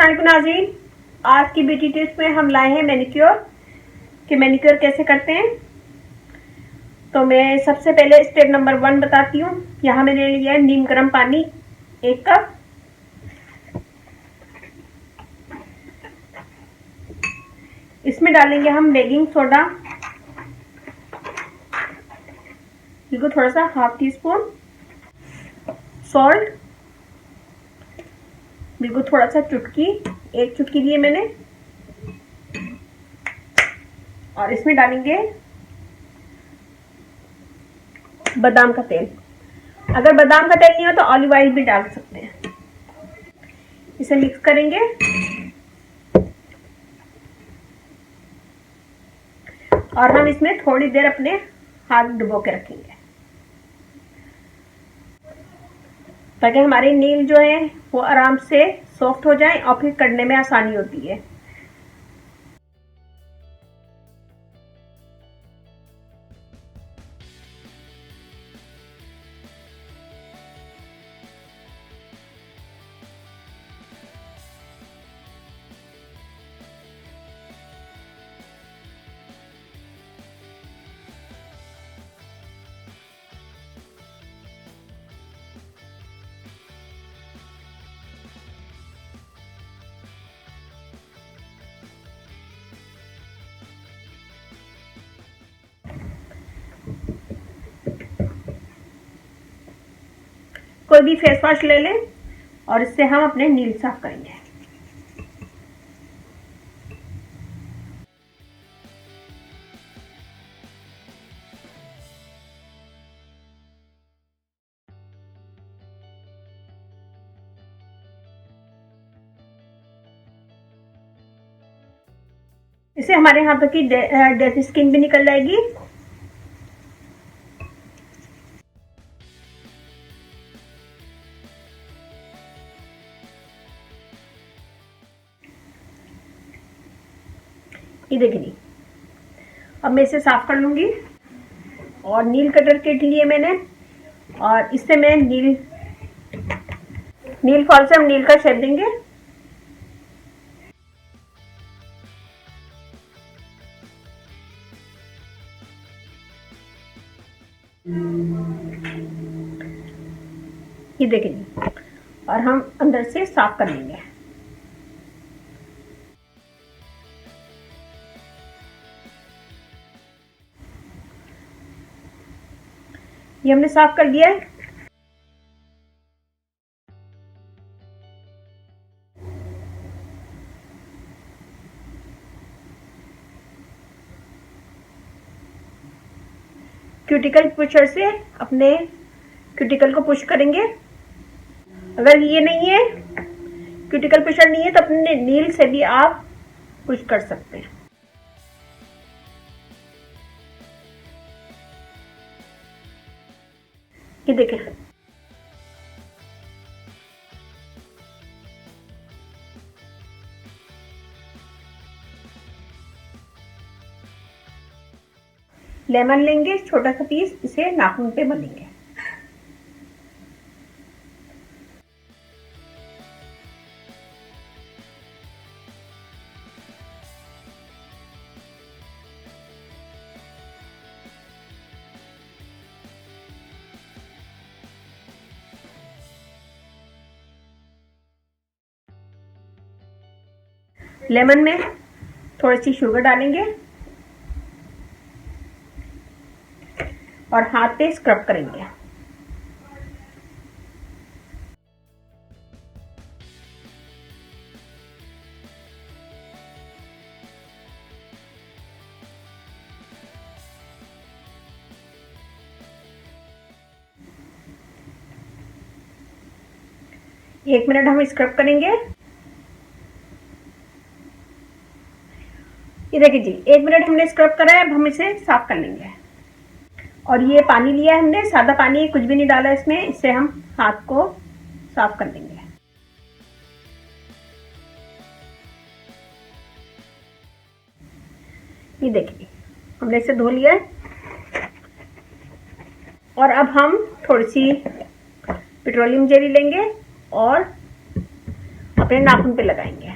अस्सलाम वालेकुम नाज़रीन, आज की ब्यूटी टिप्स में हम लाए हैं मैनिक्योर कि मैनिक्योर कैसे करते हैं। तो मैं सबसे पहले स्टेप नंबर 1 बताती हूँ। यहाँ मैंने लिया है नीम गर्म पानी 1 कप। इसमें डालेंगे हम बेकिंग सोडा, बिल्कुल थोड़ा सा, हाफ टी स्पून सॉल्ट, बिल्कुल थोड़ा सा, चुटकी, 1 चुटकी लिए मैंने। और इसमें डालेंगे बादाम का तेल। अगर बादाम का तेल नहीं हो तो ऑलिव ऑयल भी डाल सकते हैं। इसे मिक्स करेंगे और हम इसमें थोड़ी देर अपने हाथ डुबो के रखेंगे ताकि हमारे नील जो है वो आराम से सॉफ्ट हो जाए और फिर करने में आसानी होती है। कोई भी फेस वॉश ले लें और इससे हम अपने नील साफ करेंगे। इससे हमारे हाथों की डेड स्किन भी निकल जाएगी। ये देखिए, अब मैं इसे साफ कर लूंगी। और नील कटर किट लिए मैंने और इससे मैं नील फॉल से हम नील का शेप देंगे। ये देखिए, और हम अंदर से साफ कर लेंगे। ये हमने साफ कर दिया है। क्यूटिकल पुशर से अपने क्यूटिकल को पुश करेंगे। अगर ये नहीं है, क्यूटिकल पुशर नहीं है, तो अपने नील से भी आप पुश कर सकते हैं। ये देखें, लेमन लेंगे छोटा सा पीस, इसे नाखून पे मलेंगे। लेमन में थोड़ी सी शुगर डालेंगे और हाथ पे स्क्रब करेंगे। एक मिनट हम स्क्रब करेंगे। ये देखिए जी, 1 मिनट हमने स्क्रब करा है। अब हम इसे साफ कर लेंगे। और ये पानी लिया है हमने, सादा पानी, कुछ भी नहीं डाला इसमें। इससे हम हाथ को साफ कर लेंगे। ये देखिए, हमने इसे धो लिया है। और अब हम थोड़ी सी पेट्रोलियम जेली लेंगे और अपने नाखून पे लगाएंगे।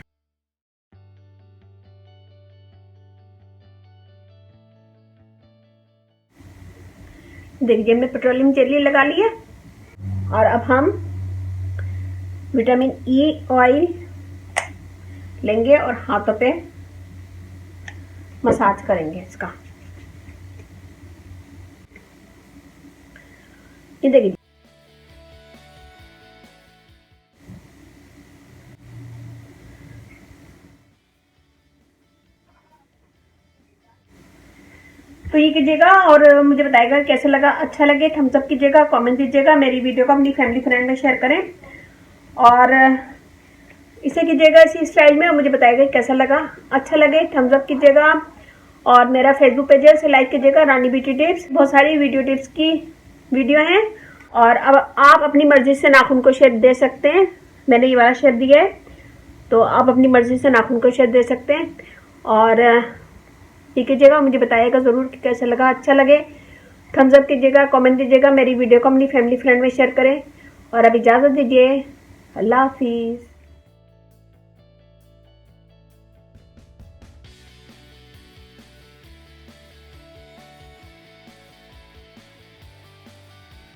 देखिए हमने पेट्रोलियम जेली लगा लिया और अब हम विटामिन ई ऑयल लेंगे और हाथों पे मसाज करेंगे इसका। ये देखिए तो ये कीजिएगा और मुझे बताइएगा कैसा लगा। अच्छा लगे थम्स अप कीजिएगा, कमेंट दीजिएगा, मेरी वीडियो को अपनी फैमिली फ्रेंड में शेयर करें और इसे कीजिएगा इसी स्टाइल में और मुझे बताइएगा कैसा लगा। अच्छा लगे थम्स अप कीजिएगा और मेरा फेसबुक पेज है उसे लाइक कीजिएगा, रानी ब्यूटी टिप्स। बहुत सारी वीडियो टिप्स की वीडियो हैं और अब आप अपनी मर्जी से नाखून को शेप दे सकते हैं। मैंने ये वाला शेप दिया है तो आप अपनी मर्जी से नाखून को शेप दे सकते हैं और ये कीजिएगा, मुझे बताइएगा ज़रूर कि कैसा लगा। अच्छा लगे थम्स अप कीजिएगा, कमेंट दीजिएगा, मेरी वीडियो को अपनी फैमिली फ्रेंड में शेयर करें और अब इजाज़त दीजिए। अल्लाह हाफिज़।